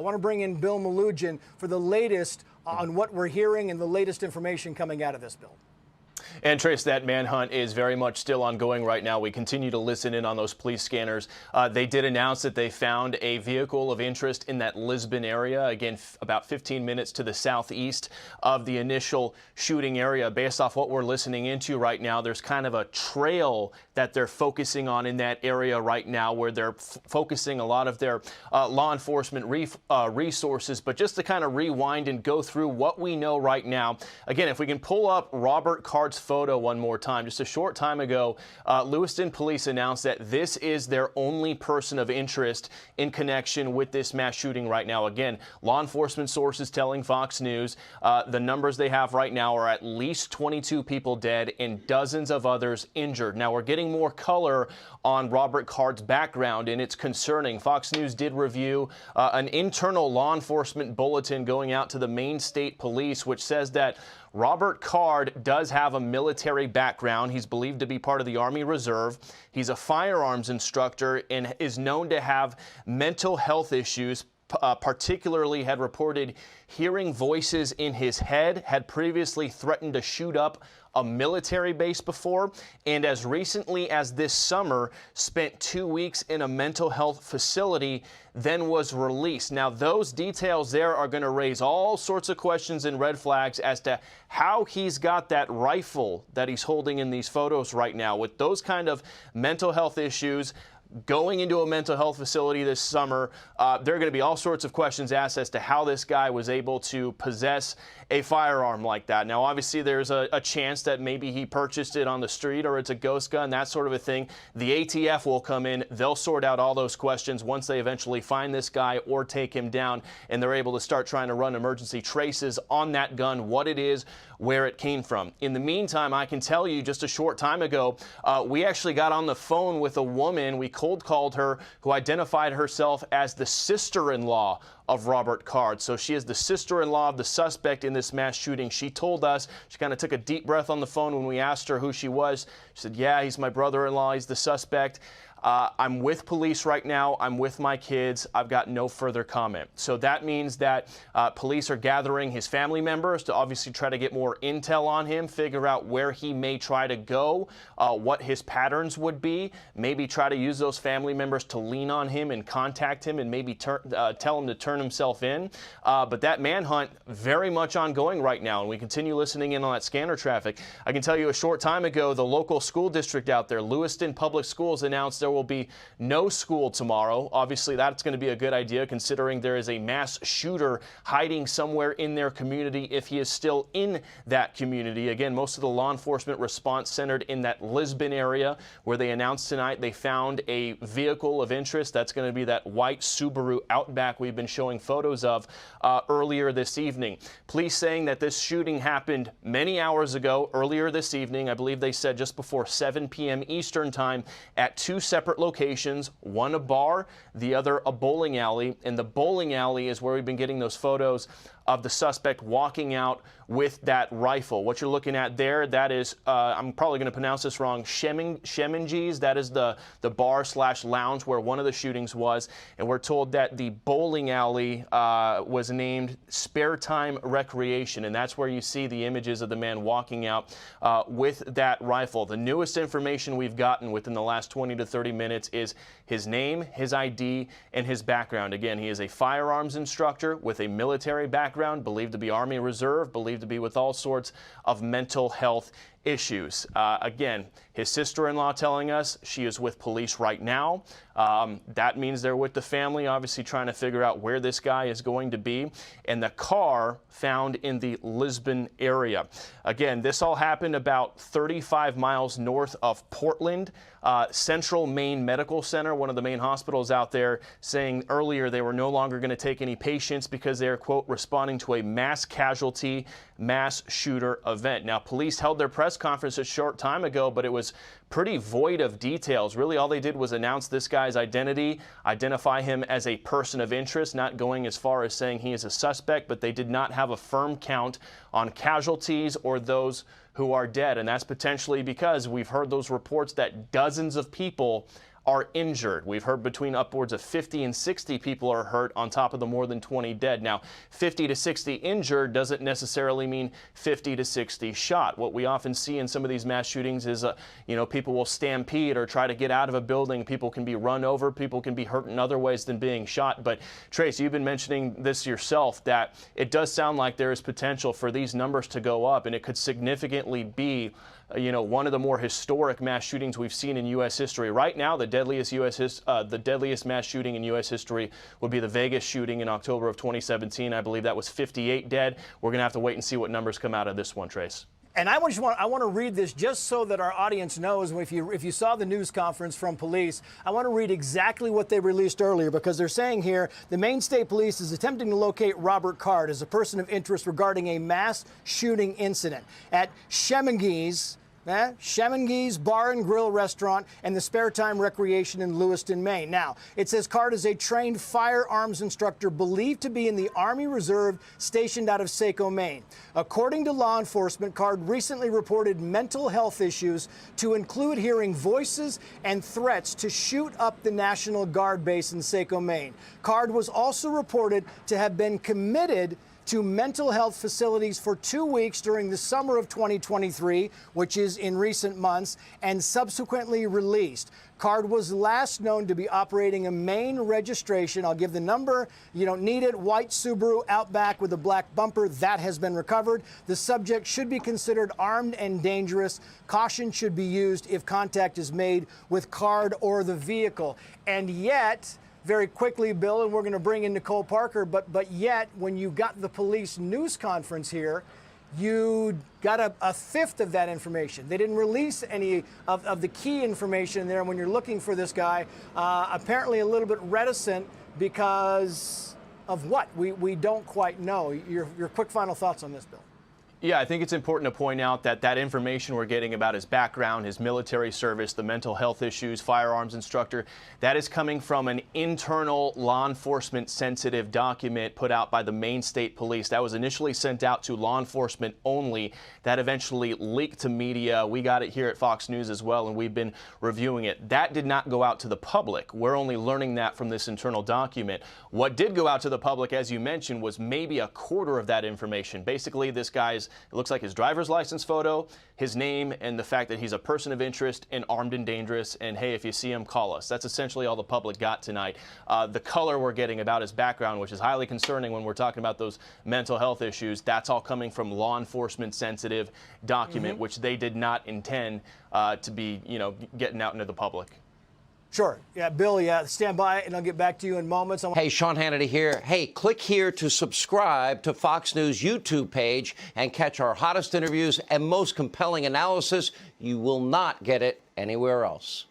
want to bring in Bill Malugin for the latest on what we're hearing and the latest information coming out of this, Bill. And Trace, that manhunt is very much still ongoing right now. We continue to listen in on those police scanners. They did announce that they found a vehicle of interest in that Lewiston area, again, about 15 minutes to the southeast of the initial shooting area. Based off what we're listening into right now, there's kind of a trail that they're focusing on in that area right now, where they're focusing a lot of their law enforcement resources. But just to kind of rewind and go through what we know right now, again, if we can pull up Robert Card's photo one more time. Just a short time ago, Lewiston police announced that this is their only person of interest in connection with this mass shooting right now. Again, law enforcement sources telling Fox News the numbers they have right now are at least 22 people dead and dozens of others injured. Now, we're getting more color on Robert Card's background, and it's concerning. Fox News did review an internal law enforcement bulletin going out to the Maine State Police, which says that Robert Card does have a military background. He's believed to be part of the Army Reserve. He's a firearms instructor and is known to have mental health issues. Particularly had reported hearing voices in his head, had previously threatened to shoot up a military base before, and as recently as this summer spent 2 weeks in a mental health facility, then was released. Now, those details there are going to raise all sorts of questions and red flags as to how he's got that rifle that he's holding in these photos right now. With those kind of mental health issues, going into a mental health facility this summer, there are going to be all sorts of questions asked as to how this guy was able to possess a firearm like that. Now, obviously, there's a chance that maybe he purchased it on the street or it's a ghost gun, that sort of a thing. The ATF will come in. They'll sort out all those questions once they eventually find this guy or take him down, and they're able to start trying to run emergency traces on that gun, what it is, where it came from. In the meantime, I can tell you just a short time ago, we actually got on the phone with a woman. We cold called her, who identified herself as the sister-in-law of Robert Card. So she is the sister-in-law of the suspect in this mass shooting. She told us, she kind of took a deep breath on the phone when we asked her who she was. She said, yeah, he's my brother-in-law, he's the suspect. I'm with police right now. I'm with my kids. I've got no further comment. So that means that police are gathering his family members to obviously try to get more intel on him, figure out where he may try to go, what his patterns would be, maybe try to use those family members to lean on him and contact him and maybe tell him to turn himself in. But that manhunt very much ongoing right now, and we continue listening in on that scanner traffic. I can tell you a short time ago, the local school district out there, Lewiston Public Schools, announced there will be no school tomorrow. Obviously, that's going to be a good idea considering there is a mass shooter hiding somewhere in their community if he is still in that community. Again, most of the law enforcement response centered in that Lewiston area where they announced tonight they found a vehicle of interest. That's going to be that white Subaru Outback we've been showing photos of earlier this evening. Police saying that this shooting happened many hours ago, earlier this evening. I believe they said just before 7 p.m. Eastern time at two separate locations, one a bar, the other a bowling alley. And the bowling alley is where we've been getting those photos of the suspect walking out with that rifle. What you're looking at there, that is, I'm probably going to pronounce this wrong, Sheminges. That is the bar / lounge where one of the shootings was. And we're told that the bowling alley was named Spare Time Recreation. And that's where you see the images of the man walking out with that rifle. The newest information we've gotten within the last 20 to 30 minutes is his name, his ID, and his background. Again, he is a firearms instructor with a military background, believed to be Army Reserve, believed to be with all sorts of mental health issues. Again, his sister-in-law telling us she is with police right now. That means they're with the family, obviously trying to figure out where this guy is going to be. And the car found in the Lewiston area. Again, this all happened about 35 miles north of Portland. Central Maine Medical Center, one of the main hospitals out there, saying earlier they were no longer going to take any patients because they are, quote, responding to a mass casualty, mass shooter event. Now, police held their press conference a short time ago, but it was pretty void of details. Really, all they did was announce this guy's identity, identify him as a person of interest, not going as far as saying he is a suspect, but they did not have a firm count on casualties or those who are dead. And that's potentially because we've heard those reports that dozens of people are injured. We've heard between upwards of 50 and 60 people are hurt on top of the more than 20 dead. Now, 50 to 60 injured doesn't necessarily mean 50 to 60 shot. What we often see in some of these mass shootings is, people will stampede or try to get out of a building. People can be run over. People can be hurt in other ways than being shot. But Trace, you've been mentioning this yourself, that it does sound like there is potential for these numbers to go up, and it could significantly be one of the more historic mass shootings we've seen in U.S. history. Right now, the deadliest mass shooting in U.S. history would be the Vegas shooting in October of 2017. I believe that was 58 dead. We're going to have to wait and see what numbers come out of this one, Trace. And I want to read this just so that our audience knows. If you saw the news conference from police, I want to read exactly what they released earlier, because they're saying here the Maine State Police is attempting to locate Robert Card as a person of interest regarding a mass shooting incident at Schemengees Bar and Grill Restaurant and the Spare Time Recreation in Lewiston, Maine. Now, it says Card is a trained firearms instructor believed to be in the Army Reserve stationed out of Saco, Maine. According to law enforcement, Card recently reported mental health issues, to include hearing voices and threats to shoot up the National Guard base in Saco, Maine. Card was also reported to have been committed to mental health facilities for 2 weeks during the summer of 2023, which is in recent months, and subsequently released. Card was last known to be operating a Maine registration. I'll give the number. You don't need it. White Subaru Outback with a black bumper. That has been recovered. The subject should be considered armed and dangerous. Caution should be used if contact is made with Card or the vehicle. And yet, very quickly, Bill, and we're going to bring in Nicole Parker, but yet, when you got the police news conference here, you got a fifth of that information. They didn't release any of the key information there. And when you're looking for this guy, apparently a little bit reticent because of what? We don't quite know. Your quick final thoughts on this, Bill. Yeah, I think it's important to point out that information we're getting about his background, his military service, the mental health issues, firearms instructor, that is coming from an internal law enforcement sensitive document put out by the Maine State Police. That was initially sent out to law enforcement only. That eventually leaked to media. We got it here at Fox News as well, and we've been reviewing it. That did not go out to the public. We're only learning that from this internal document. What did go out to the public, as you mentioned, was maybe a quarter of that information. Basically, this guy's, it looks like his driver's license photo, his name, and the fact that he's a person of interest and armed and dangerous, and hey, if you see him, call us. That's essentially all the public got tonight. The color we're getting about his background, which is highly concerning when we're talking about those mental health issues, that's all coming from law enforcement sensitive document, which they did not intend to be, getting out into the public. Sure. Yeah, Bill, stand by, and I'll get back to you in moments. Hey, Sean Hannity here. Hey, click here to subscribe to Fox News YouTube page and catch our hottest interviews and most compelling analysis. You will not get it anywhere else.